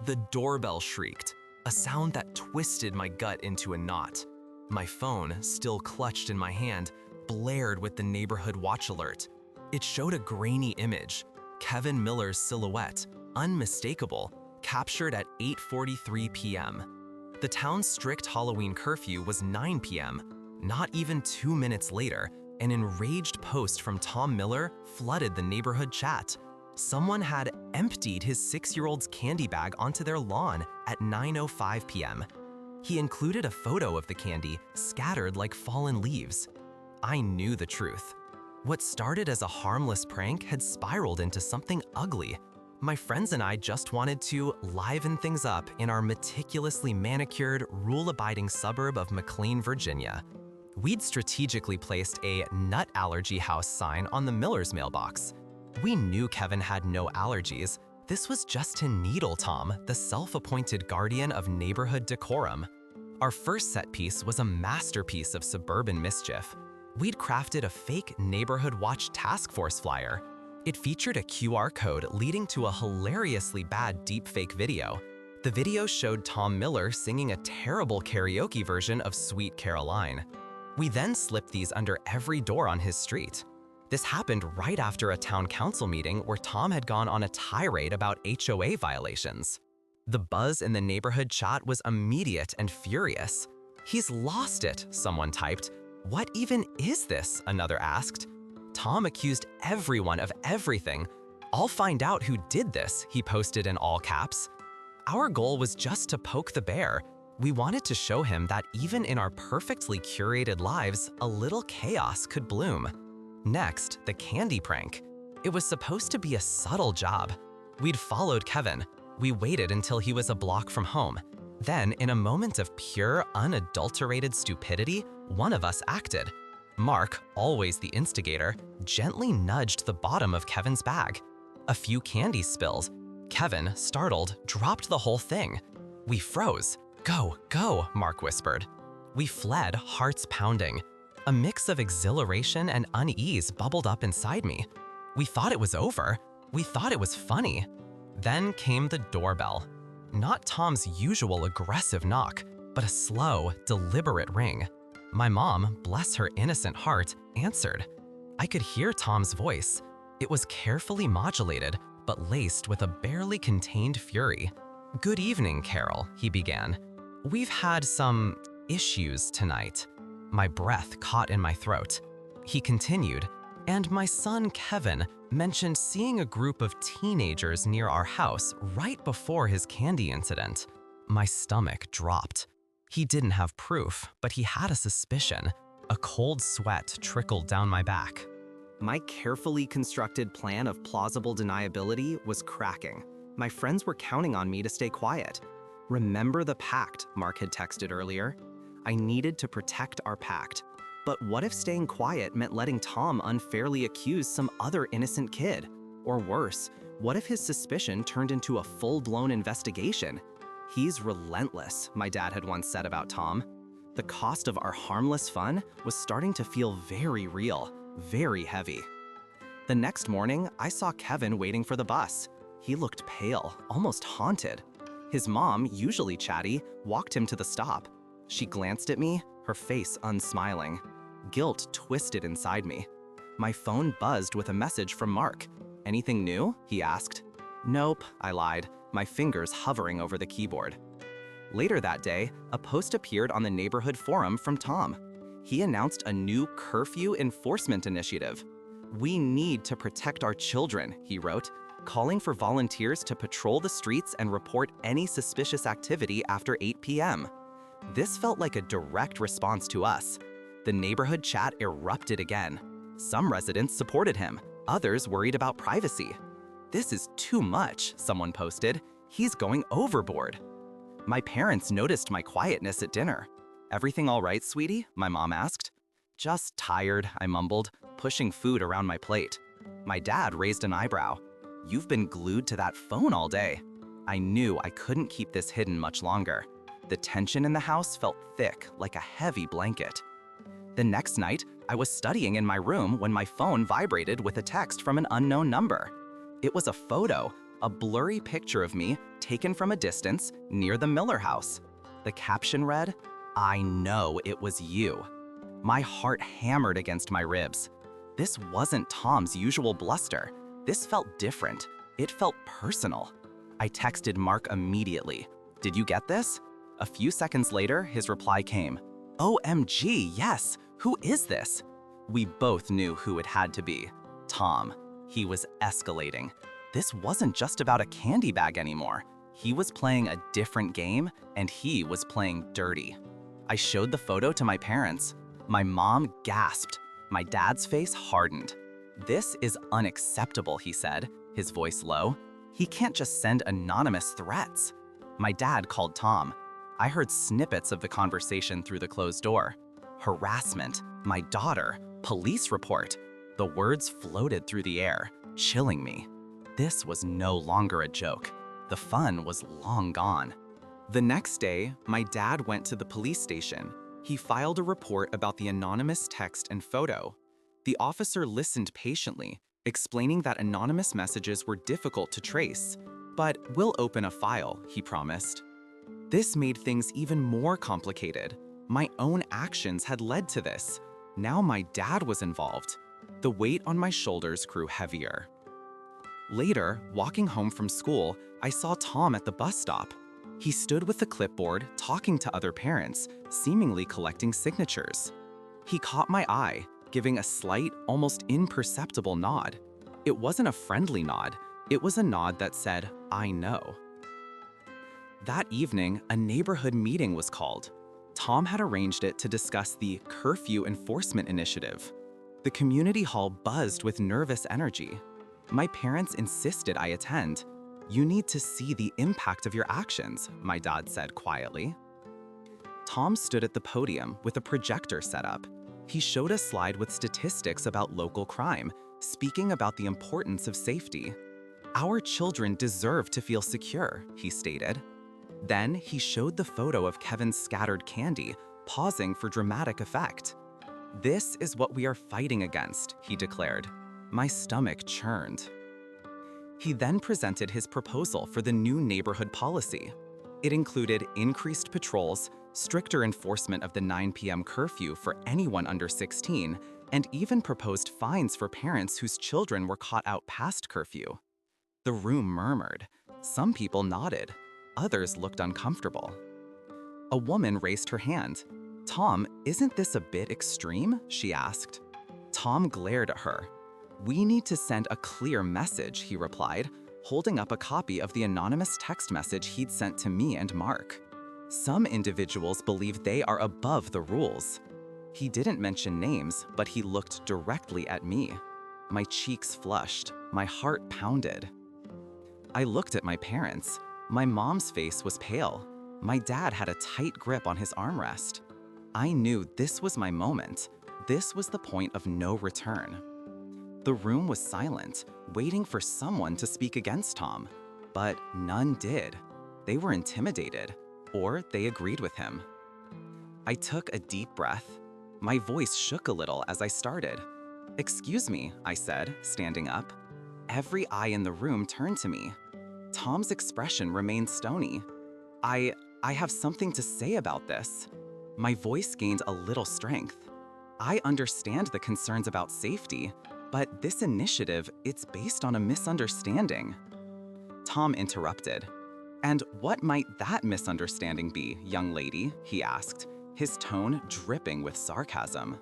The doorbell shrieked, a sound that twisted my gut into a knot. My phone, still clutched in my hand, blared with the neighborhood watch alert. It showed a grainy image, Kevin Miller's silhouette, unmistakable, captured at 8:43 p.m. The town's strict Halloween curfew was 9 p.m. Not even 2 minutes later, an enraged post from Tom Miller flooded the neighborhood chat. Someone had emptied his 6-year-old's candy bag onto their lawn at 9:05 p.m. He included a photo of the candy scattered like fallen leaves. I knew the truth. What started as a harmless prank had spiraled into something ugly. My friends and I just wanted to liven things up in our meticulously manicured, rule-abiding suburb of McLean, Virginia. We'd strategically placed a nut allergy house sign on the Miller's mailbox. We knew Kevin had no allergies. This was just to needle Tom, the self-appointed guardian of neighborhood decorum. Our first set piece was a masterpiece of suburban mischief. We'd crafted a fake neighborhood watch task force flyer. It featured a QR code leading to a hilariously bad deepfake video. The video showed Tom Miller singing a terrible karaoke version of Sweet Caroline. We then slipped these under every door on his street. This happened right after a town council meeting where Tom had gone on a tirade about HOA violations. The buzz in the neighborhood chat was immediate and furious. "He's lost it," someone typed. "What even is this?" another asked. Tom accused everyone of everything. "I'll find out who did this," he posted in all caps. Our goal was just to poke the bear. We wanted to show him that even in our perfectly curated lives, a little chaos could bloom. Next, the candy prank. It was supposed to be a subtle job. We'd followed Kevin. We waited until he was a block from home. Then, in a moment of pure, unadulterated stupidity, one of us acted. Mark, always the instigator, gently nudged the bottom of Kevin's bag. A few candy spills. Kevin, startled, dropped the whole thing. We froze. "Go, go," Mark whispered. We fled, hearts pounding. A mix of exhilaration and unease bubbled up inside me. We thought it was over. We thought it was funny. Then came the doorbell. Not Tom's usual aggressive knock, but a slow, deliberate ring. My mom, bless her innocent heart, answered. I could hear Tom's voice. It was carefully modulated, but laced with a barely contained fury. "Good evening, Carol," he began. "We've had some issues tonight." My breath caught in my throat. He continued, "And my son Kevin mentioned seeing a group of teenagers near our house right before his candy incident." My stomach dropped. He didn't have proof, but he had a suspicion. A cold sweat trickled down my back. My carefully constructed plan of plausible deniability was cracking. My friends were counting on me to stay quiet. "Remember the pact," Mark had texted earlier. I needed to protect our pact. But what if staying quiet meant letting Tom unfairly accuse some other innocent kid? Or worse, what if his suspicion turned into a full-blown investigation? "He's relentless," my dad had once said about Tom. The cost of our harmless fun was starting to feel very real, very heavy. The next morning, I saw Kevin waiting for the bus. He looked pale, almost haunted. His mom, usually chatty, walked him to the stop. She glanced at me, her face unsmiling. Guilt twisted inside me. My phone buzzed with a message from Mark. "Anything new?" he asked. "Nope," I lied, my fingers hovering over the keyboard. Later that day, a post appeared on the neighborhood forum from Tom. He announced a new curfew enforcement initiative. "We need to protect our children," he wrote, calling for volunteers to patrol the streets and report any suspicious activity after 8 p.m. This felt like a direct response to us. The neighborhood chat erupted again. Some residents supported him, others worried about privacy. "This is too much," someone posted. "He's going overboard." My parents noticed my quietness at dinner. "Everything all right, sweetie?" my mom asked. "Just tired," I mumbled, pushing food around my plate. My dad raised an eyebrow. "You've been glued to that phone all day." I knew I couldn't keep this hidden much longer. The tension in the house felt thick, like a heavy blanket. The next night, I was studying in my room when my phone vibrated with a text from an unknown number. It was a photo, a blurry picture of me taken from a distance near the Miller house. The caption read, "I know it was you." My heart hammered against my ribs. This wasn't Tom's usual bluster. This felt different. It felt personal. I texted Mark immediately. "Did you get this?" A few seconds later, his reply came. "OMG, yes! Who is this?" We both knew who it had to be. Tom. He was escalating. This wasn't just about a candy bag anymore. He was playing a different game, and he was playing dirty. I showed the photo to my parents. My mom gasped. My dad's face hardened. "This is unacceptable," he said, his voice low. "He can't just send anonymous threats." My dad called Tom. I heard snippets of the conversation through the closed door. Harassment, my daughter, police report. The words floated through the air, chilling me. This was no longer a joke. The fun was long gone. The next day, my dad went to the police station. He filed a report about the anonymous text and photo. The officer listened patiently, explaining that anonymous messages were difficult to trace. "But we'll open a file," he promised. This made things even more complicated. My own actions had led to this. Now my dad was involved. The weight on my shoulders grew heavier. Later, walking home from school, I saw Tom at the bus stop. He stood with the clipboard, talking to other parents, seemingly collecting signatures. He caught my eye, giving a slight, almost imperceptible nod. It wasn't a friendly nod. It was a nod that said, "I know." That evening, a neighborhood meeting was called. Tom had arranged it to discuss the curfew enforcement initiative. The community hall buzzed with nervous energy. My parents insisted I attend. "You need to see the impact of your actions," my dad said quietly. Tom stood at the podium with a projector set up. He showed a slide with statistics about local crime, speaking about the importance of safety. "Our children deserve to feel secure," he stated. Then he showed the photo of Kevin's scattered candy, pausing for dramatic effect. "This is what we are fighting against," he declared. My stomach churned. He then presented his proposal for the new neighborhood policy. It included increased patrols, stricter enforcement of the 9 p.m. curfew for anyone under 16, and even proposed fines for parents whose children were caught out past curfew. The room murmured. Some people nodded. Others looked uncomfortable. A woman raised her hand. "Tom, isn't this a bit extreme?" she asked. Tom glared at her. "We need to send a clear message," he replied, holding up a copy of the anonymous text message he'd sent to me and Mark. "Some individuals believe they are above the rules." He didn't mention names, but he looked directly at me. My cheeks flushed. My heart pounded. I looked at my parents. My mom's face was pale. My dad had a tight grip on his armrest. I knew this was my moment. This was the point of no return. The room was silent, waiting for someone to speak against Tom. But none did. They were intimidated, or they agreed with him. I took a deep breath. My voice shook a little as I started. "Excuse me," I said, standing up. Every eye in the room turned to me. Tom's expression remained stony. I have something to say about this." My voice gained a little strength. "I understand the concerns about safety, but this initiative, it's based on a misunderstanding." Tom interrupted. "And what might that misunderstanding be, young lady?" he asked, his tone dripping with sarcasm.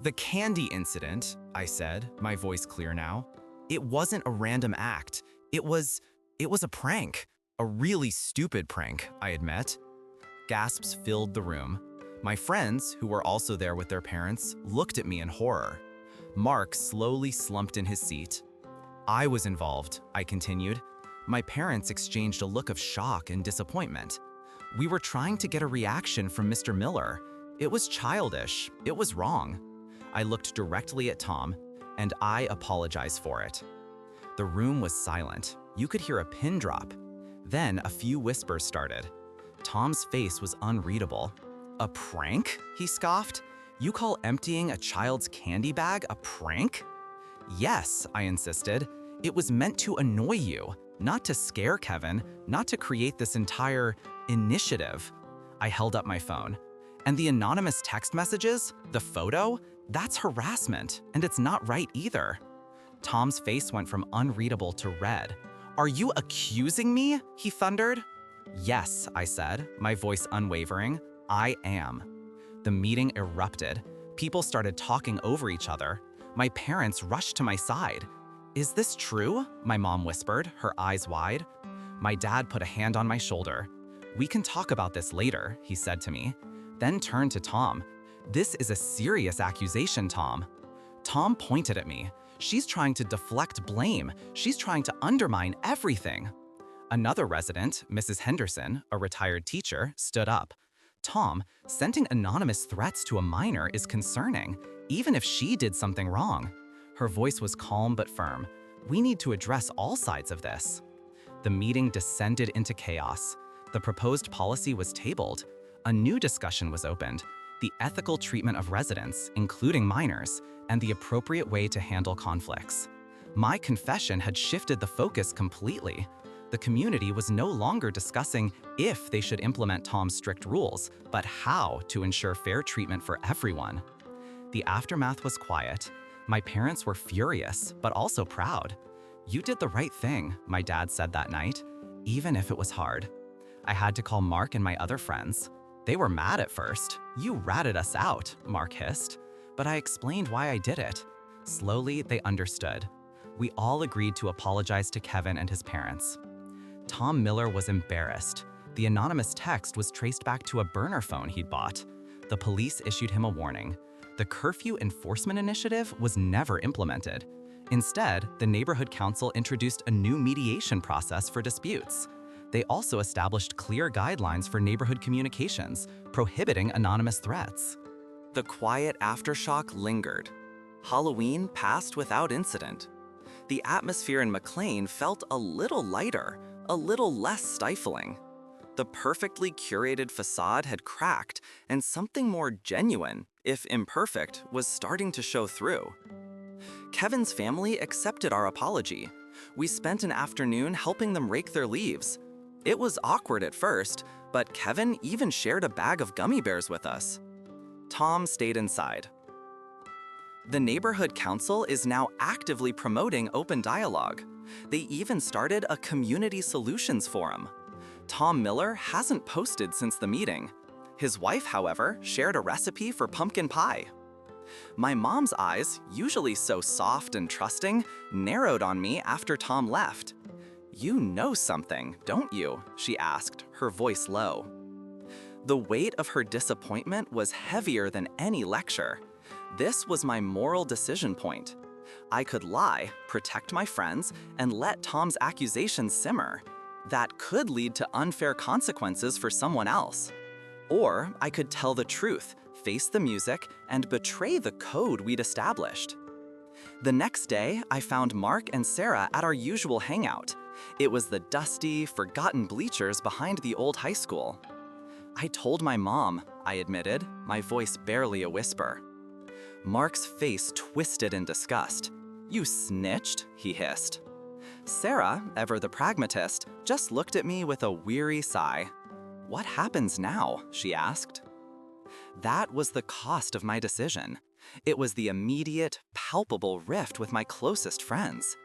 "The candy incident," I said, my voice clear now. "It wasn't a random act. It was a prank. A really stupid prank, I admit." Gasps filled the room. My friends, who were also there with their parents, looked at me in horror. Mark slowly slumped in his seat. "I was involved," I continued. My parents exchanged a look of shock and disappointment. "We were trying to get a reaction from Mr. Miller. It was childish. It was wrong." I looked directly at Tom, and I apologize for it. The room was silent. You could hear a pin drop. Then a few whispers started. Tom's face was unreadable. "A prank?" he scoffed. "You call emptying a child's candy bag a prank?" "Yes," I insisted. "It was meant to annoy you. Not to scare Kevin, not to create this entire initiative. I held up my phone. And the anonymous text messages, the photo, that's harassment, and it's not right either. Tom's face went from unreadable to red. "Are you accusing me?" he thundered. "Yes," I said, my voice unwavering. "I am." The meeting erupted. People started talking over each other. My parents rushed to my side. "Is this true?" my mom whispered, her eyes wide. My dad put a hand on my shoulder. "We can talk about this later," he said to me, then turned to Tom. "This is a serious accusation, Tom." Tom pointed at me. "She's trying to deflect blame. She's trying to undermine everything." Another resident, Mrs. Henderson, a retired teacher, stood up. "Tom, sending anonymous threats to a minor is concerning, even if she did something wrong." Her voice was calm but firm. "We need to address all sides of this." The meeting descended into chaos. The proposed policy was tabled. A new discussion was opened: the ethical treatment of residents, including minors, and the appropriate way to handle conflicts. My confession had shifted the focus completely. The community was no longer discussing if they should implement Tom's strict rules, but how to ensure fair treatment for everyone. The aftermath was quiet. My parents were furious, but also proud. "You did the right thing," my dad said that night, even if it was hard. I had to call Mark and my other friends. They were mad at first. "You ratted us out," Mark hissed. But I explained why I did it. Slowly, they understood. We all agreed to apologize to Kevin and his parents. Tom Miller was embarrassed. The anonymous text was traced back to a burner phone he'd bought. The police issued him a warning. The curfew enforcement initiative was never implemented. Instead, the neighborhood council introduced a new mediation process for disputes. They also established clear guidelines for neighborhood communications, prohibiting anonymous threats. The quiet aftershock lingered. Halloween passed without incident. The atmosphere in McLean felt a little lighter, a little less stifling. The perfectly curated facade had cracked, and something more genuine, if imperfect, was starting to show through. Kevin's family accepted our apology. We spent an afternoon helping them rake their leaves. It was awkward at first, but Kevin even shared a bag of gummy bears with us. Tom stayed inside. The neighborhood council is now actively promoting open dialogue. They even started a community solutions forum. Tom Miller hasn't posted since the meeting. His wife, however, shared a recipe for pumpkin pie. My mom's eyes, usually so soft and trusting, narrowed on me after Tom left. "You know something, don't you?" she asked, her voice low. The weight of her disappointment was heavier than any lecture. This was my moral decision point. I could lie, protect my friends, and let Tom's accusations simmer. That could lead to unfair consequences for someone else. Or I could tell the truth, face the music, and betray the code we'd established. The next day, I found Mark and Sarah at our usual hangout. It was the dusty, forgotten bleachers behind the old high school. "I told my mom," I admitted, my voice barely a whisper. Mark's face twisted in disgust. "You snitched?" he hissed. Sarah, ever the pragmatist, just looked at me with a weary sigh. "What happens now?" she asked. That was the cost of my decision. It was the immediate, palpable rift with my closest friends.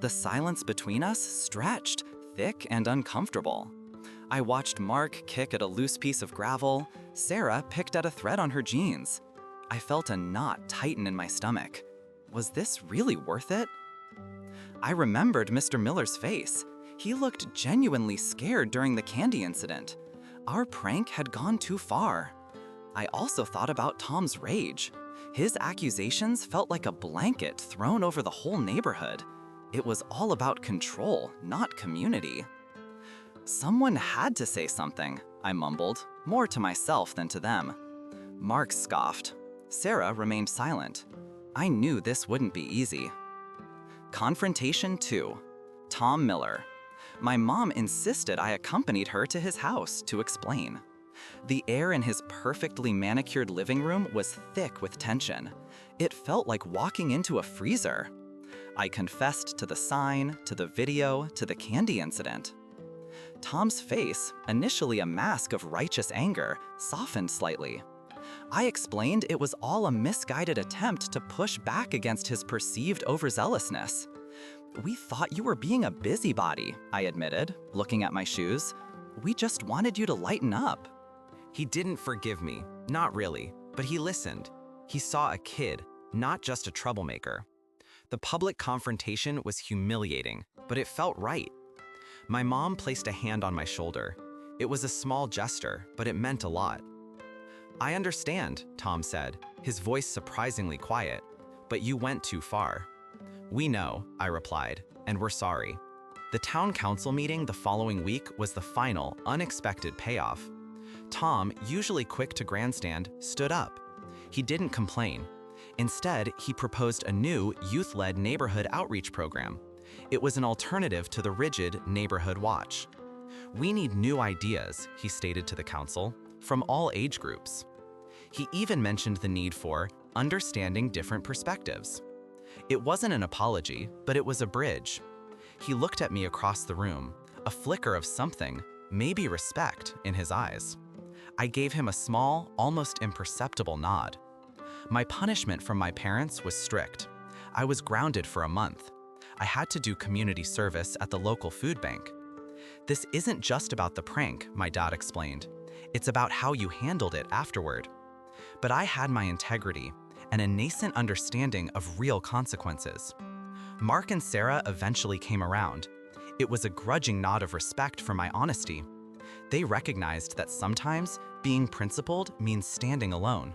The silence between us stretched, thick and uncomfortable. I watched Mark kick at a loose piece of gravel. Sarah picked at a thread on her jeans. I felt a knot tighten in my stomach. Was this really worth it? I remembered Mr. Miller's face. He looked genuinely scared during the candy incident. Our prank had gone too far. I also thought about Tom's rage. His accusations felt like a blanket thrown over the whole neighborhood. It was all about control, not community. "Someone had to say something," I mumbled, more to myself than to them. Mark scoffed. Sarah remained silent. I knew this wouldn't be easy. Confrontation 2. Tom Miller. My mom insisted I accompanied her to his house to explain. The air in his perfectly manicured living room was thick with tension. It felt like walking into a freezer. I confessed to the sign, to the video, to the candy incident. Tom's face, initially a mask of righteous anger, softened slightly. I explained it was all a misguided attempt to push back against his perceived overzealousness. "We thought you were being a busybody," I admitted, looking at my shoes. "We just wanted you to lighten up." He didn't forgive me, not really, but he listened. He saw a kid, not just a troublemaker. The public confrontation was humiliating, but it felt right. My mom placed a hand on my shoulder. It was a small gesture, but it meant a lot. "I understand," Tom said, his voice surprisingly quiet, "but you went too far." "We know," I replied, "and we're sorry." The town council meeting the following week was the final, unexpected payoff. Tom, usually quick to grandstand, stood up. He didn't complain. Instead, he proposed a new youth-led neighborhood outreach program. It was an alternative to the rigid neighborhood watch. "We need new ideas," he stated to the council, "from all age groups." He even mentioned the need for understanding different perspectives. It wasn't an apology, but it was a bridge. He looked at me across the room, a flicker of something, maybe respect, in his eyes. I gave him a small, almost imperceptible nod. My punishment from my parents was strict. I was grounded for a month. I had to do community service at the local food bank. "This isn't just about the prank," my dad explained. "It's about how you handled it afterward." But I had my integrity and a nascent understanding of real consequences. Mark and Sarah eventually came around. It was a grudging nod of respect for my honesty. They recognized that sometimes being principled means standing alone.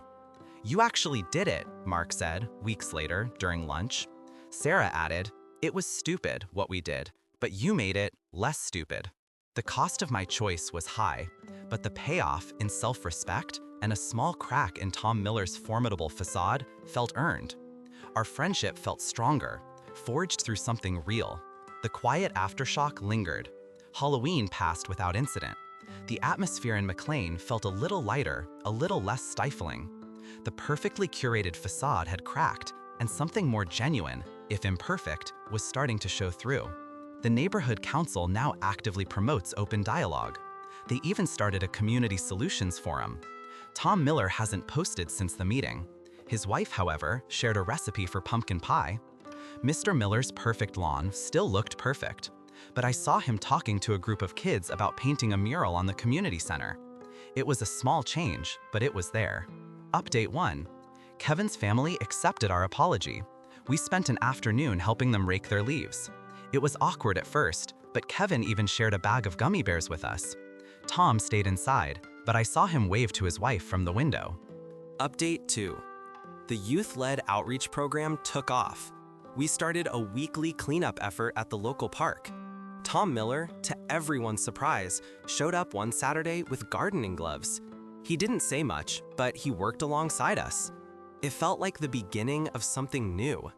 "You actually did it," Mark said, weeks later, during lunch. Sarah added, "It was stupid what we did, but you made it less stupid." The cost of my choice was high, but the payoff in self-respect and a small crack in Tom Miller's formidable facade felt earned. Our friendship felt stronger, forged through something real. The quiet aftershock lingered. Halloween passed without incident. The atmosphere in McLean felt a little lighter, a little less stifling. The perfectly curated facade had cracked, and something more genuine, if imperfect, was starting to show through. The neighborhood council now actively promotes open dialogue. They even started a community solutions forum. Tom Miller hasn't posted since the meeting. His wife, however, shared a recipe for pumpkin pie. Mr. Miller's perfect lawn still looked perfect, but I saw him talking to a group of kids about painting a mural on the community center. It was a small change, but it was there. Update 1. Kevin's family accepted our apology. We spent an afternoon helping them rake their leaves. It was awkward at first, but Kevin even shared a bag of gummy bears with us. Tom stayed inside, but I saw him wave to his wife from the window. Update 2. The youth-led outreach program took off. We started a weekly cleanup effort at the local park. Tom Miller, to everyone's surprise, showed up one Saturday with gardening gloves. He didn't say much, but he worked alongside us. It felt like the beginning of something new.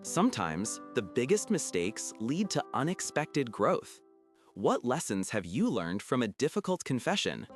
Sometimes, the biggest mistakes lead to unexpected growth. What lessons have you learned from a difficult confession?